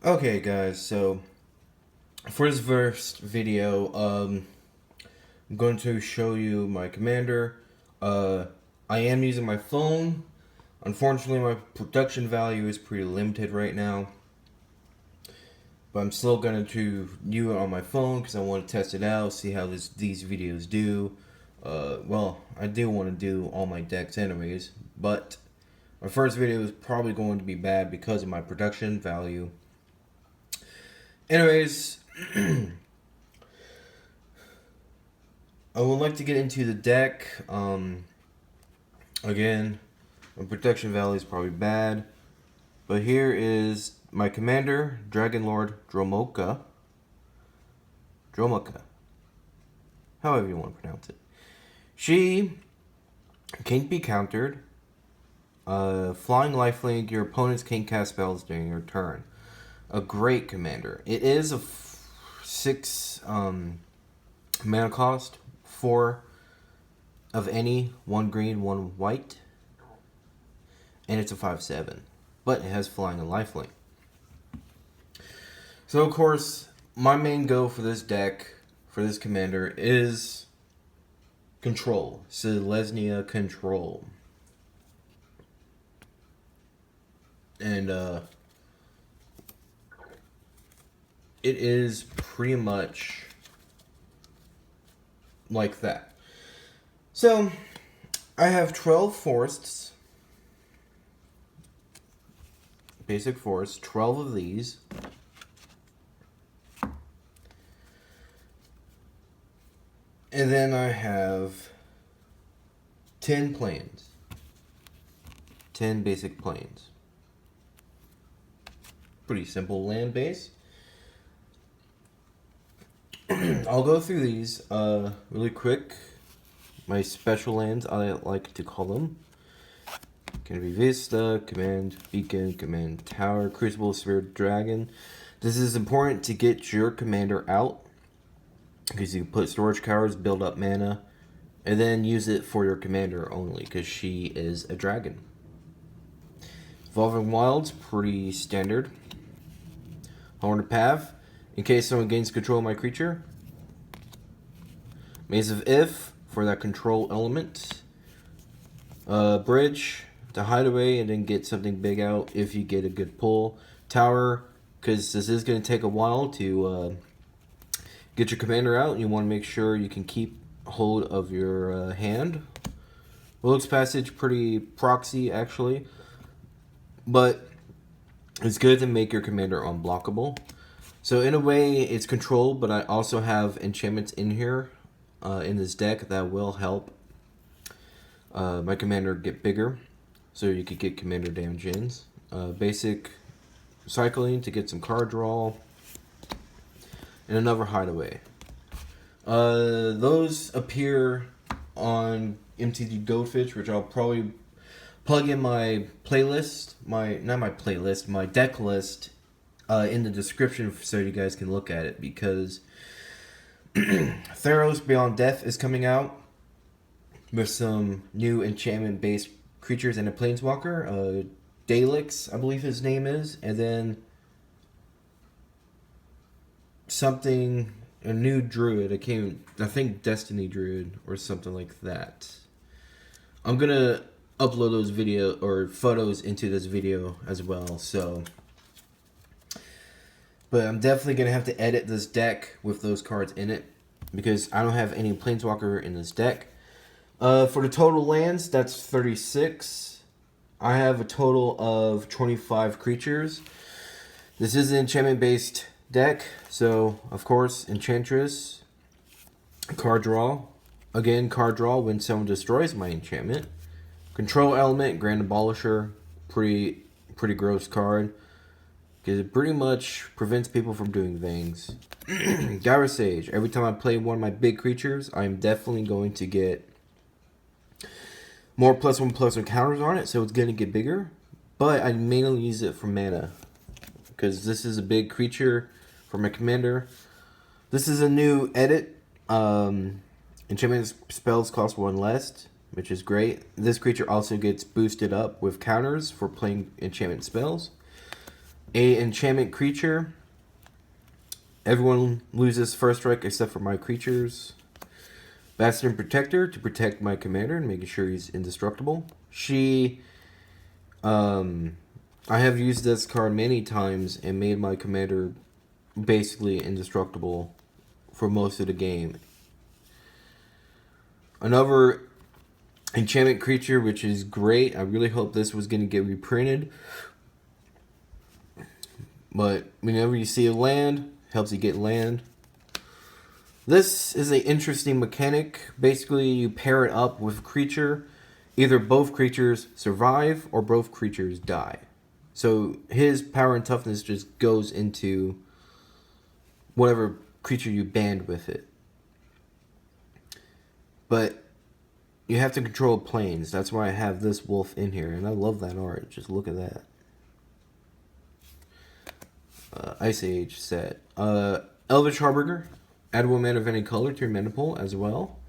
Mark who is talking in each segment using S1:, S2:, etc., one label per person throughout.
S1: Okay guys, so for this first video, I'm going to show you my commander. I am using my phone. Unfortunately, my production value is pretty limited right now. But I'm still going to do it on my phone because I want to test it out, see how these videos do. Well, I do want to do all my decks anyways, but my first video is probably going to be bad because of my production value. Anyways, I would like to get into the deck. Again, my protection value is probably bad, but here is my commander, Dragonlord Dromoka. However you want to pronounce it. She can't be countered. Flying lifelink, your opponents can't cast spells during your turn. A great commander. It is a 6 mana cost, 4 of any, 1 green, 1 white, and it's a 5/7, but it has flying and lifelink. So of course, my main go for this deck, for this commander, is control. Selesnya control. And it is pretty much like that. So, I have 12 forests. Basic forests, 12 of these. And then I have 10 plains. 10 basic plains. Pretty simple land base. I'll go through these really quick. My special lands, I like to call them. Can be Vista, Command Beacon, Command Tower, Crucible, Spirit Dragon. This is important to get your commander out, because you can put storage cards, build up mana, and then use it for your commander only, because she is a dragon. Evolving Wilds, pretty standard. Horned Path, in case someone gains control of my creature. Maze of If, for that control element. Bridge, to hide away and then get something big out if you get a good pull. Tower, because this is going to take a while to get your commander out, and you want to make sure you can keep hold of your hand. Willows Passage, pretty proxy actually, but it's good to make your commander unblockable. So in a way, it's control, but I also have enchantments in here, in this deck, that will help my commander get bigger, so you could get commander damage ins. Basic cycling to get some card draw, and another hideaway. Those appear on MTG Goldfish, which I'll probably plug in my playlist, my deck list, in the description so you guys can look at it, because Theros Beyond Death is coming out with some new enchantment-based creatures and a planeswalker. Dalix, I believe his name is, and then something, a new druid. I think Destiny Druid or something like that. I'm gonna upload those video or photos into this video as well, so. But I'm definitely going to have to edit this deck with those cards in it, because I don't have any Planeswalker in this deck. For the total lands, that's 36. I have a total of 25 creatures. This is an enchantment-based deck, so, of course, Enchantress, card draw. Again, card draw when someone destroys my enchantment. Control element, Grand Abolisher, pretty gross card, because it pretty much prevents people from doing things. Gyro Sage. Every time I play one of my big creatures, I'm definitely going to get more +1/+1 counters on it, so it's going to get bigger. But I mainly use it for mana, because this is a big creature for my commander. This is a new edit. Enchantment spells cost 1 less, which is great. This creature also gets boosted up with counters for playing enchantment spells. A enchantment creature. Everyone loses first strike except for my creatures. Bastion Protector to protect my commander and making sure he's indestructible. I have used this card many times and made my commander basically indestructible for most of the game. Another enchantment creature, which is great. I really hope this was going to get reprinted. But whenever you see a land, helps you get land. This is an interesting mechanic. Basically, you pair it up with a creature. Either both creatures survive or both creatures die. So his power and toughness just goes into whatever creature you band with it. But you have to control planes. That's why I have this wolf in here. And I love that art. Just look at that. Ice Age set. Elvish Harbinger. Add 1 mana of any color to your mana pool as well.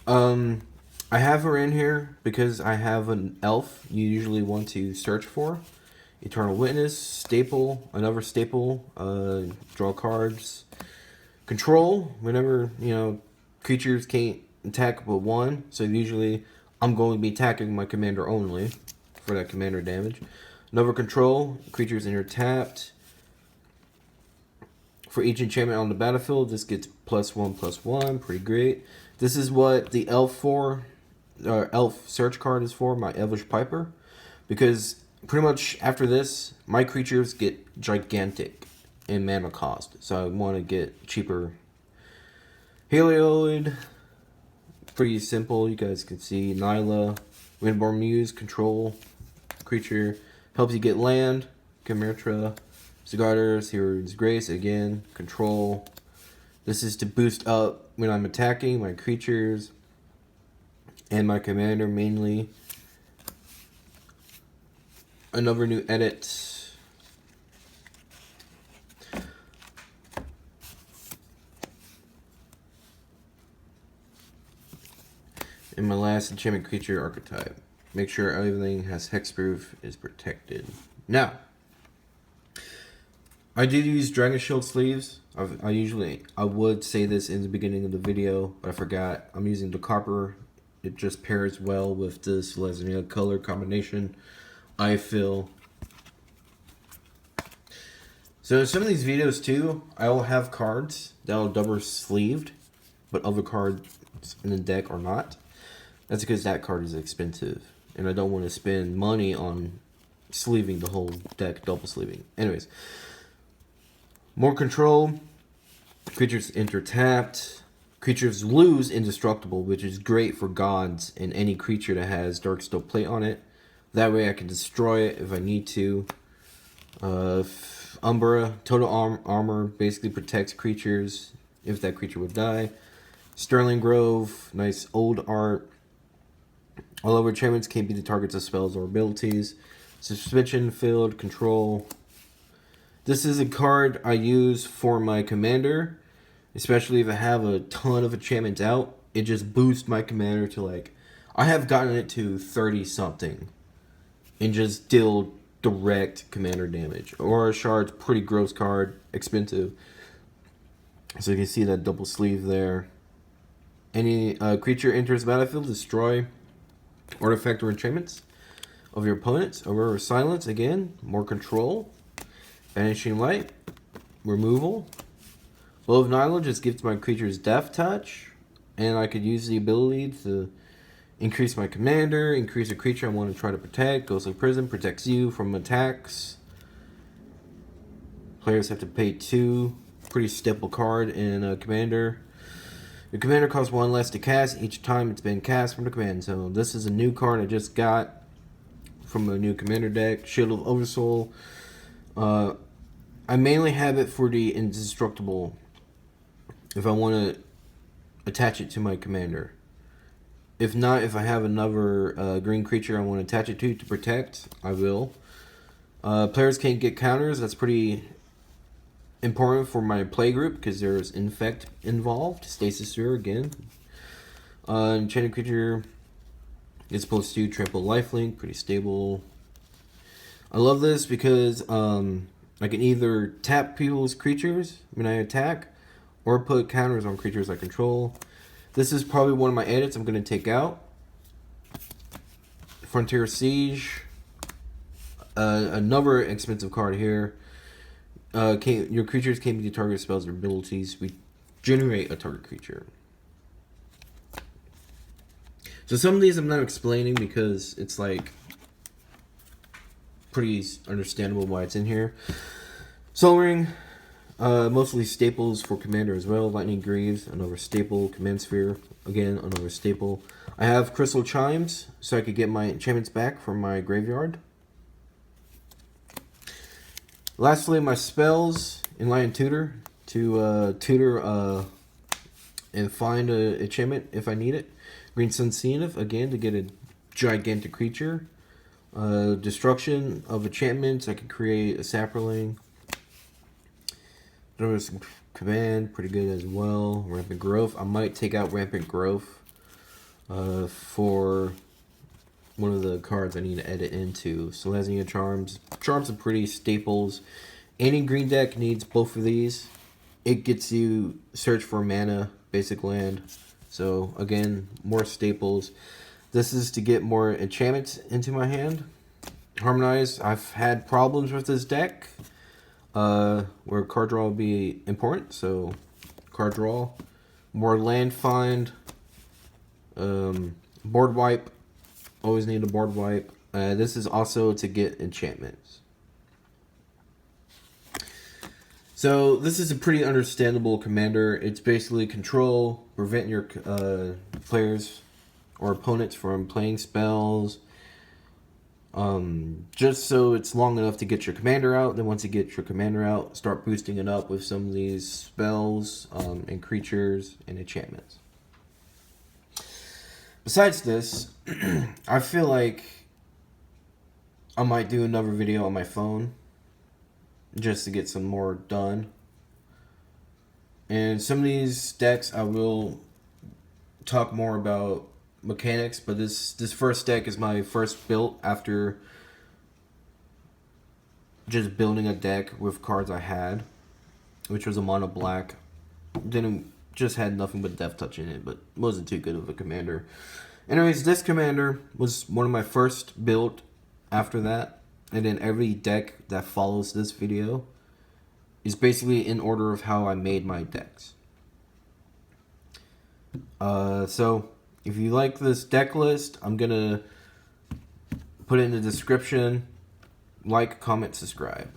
S1: I have her in here because I have an elf you usually want to search for. Eternal Witness, staple, another staple, draw cards. Control, whenever, creatures can't attack but 1. So usually I'm going to be attacking my commander only for that commander damage. Another control, creatures enter tapped. For each enchantment on the battlefield, this gets +1/+1, pretty great. This is what the elf search card is for, my Elvish Piper. Because pretty much after this, my creatures get gigantic in mana cost. So I want to get cheaper. Helioid, pretty simple. You guys can see Nyla, Windborn Muse, control creature, helps you get land. Chimera, Sigarda's Hero's Grace, again, control. This is to boost up when I'm attacking my creatures and my commander mainly. Another new edit. And my last enchantment creature archetype. Make sure everything has hexproof, is protected. Now, I did use Dragon Shield sleeves. I would say this in the beginning of the video, but I forgot. I'm using the copper. It just pairs well with this Lesnia color combination, I feel. So in some of these videos too, I will have cards that will double sleeved, but other cards in the deck are not. That's because that card is expensive, and I don't want to spend money on sleeving the whole deck, double sleeving. Anyways. More control. Creatures enter tapped. Creatures lose indestructible, which is great for gods and any creature that has Darksteel Plate on it. That way I can destroy it if I need to. Umbra, total armor, basically protects creatures if that creature would die. Sterling Grove, nice old art. All other enchantments can't be the targets of spells or abilities. Suspension field, control. This is a card I use for my commander, especially if I have a ton of enchantments out. It just boosts my commander to I have gotten it to 30 something and just deal direct commander damage. Aura Shard's pretty gross card, expensive. So you can see that double sleeve there. Any creature enters the battlefield, destroy artifact or enchantments of your opponents. Aurora Silence, again, more control. Banishing Light, removal. Blow of Nyla just gives my creatures Death Touch, and I could use the ability to increase my commander, increase a creature I want to try to protect. Ghostly Prison protects you from attacks. Players have to pay 2. Pretty staple card in a commander. Your commander costs 1 less to cast each time it's been cast from the command zone. This is a new card I just got from a new commander deck. Shield of Oversoul. I mainly have it for the indestructible if I want to attach it to my commander. If not, if I have another green creature I want to attach it to protect, I will. Players can't get counters. That's pretty important for my play group because there's Infect involved. Stasis Sphere again. Enchanted creature is supposed to trample lifelink. Pretty stable. I love this because I can either tap people's creatures when I attack, or put counters on creatures I control. This is probably one of my edits I'm going to take out. Frontier Siege. Another expensive card here. Your creatures can't be target spells or abilities. We generate a target creature. So some of these I'm not explaining because it's like pretty understandable why it's in here. Soul Ring, mostly staples for Commander as well. Lightning Greaves, another staple. Command Sphere, again another staple. I have Crystal Chimes, so I could get my enchantments back from my graveyard. Lastly, my spells, Enlightened Tutor, to tutor and find an enchantment if I need it. Green Sun Zenith, again, to get a gigantic creature. Destruction of enchantments, I can create a Saproling. There's some command, pretty good as well. Rampant Growth, I might take out Rampant Growth for one of the cards I need to edit into. Selesnya Charms. Charms are pretty staples. Any green deck needs both of these. It gets you search for mana, basic land. So again, more staples. This is to get more enchantments into my hand. Harmonize, I've had problems with this deck where card draw will be important. So card draw, more land find, board wipe. Always need a board wipe. This is also to get enchantments. So this is a pretty understandable commander. It's basically control, prevent your players or opponents from playing spells. Just so it's long enough to get your commander out. Then once you get your commander out, start boosting it up with some of these spells and creatures and enchantments. Besides this, I feel like I might do another video on my phone just to get some more done. And some of these decks I will talk more about mechanics, but this first deck is my first build after just building a deck with cards I had, which was a mono black. Just had nothing but Death Touch in it, but wasn't too good of a commander. Anyways, this commander was one of my first build after that, and then every deck that follows this video is basically in order of how I made my decks. So if you like this deck list, I'm gonna put it in the description. Like, comment, subscribe.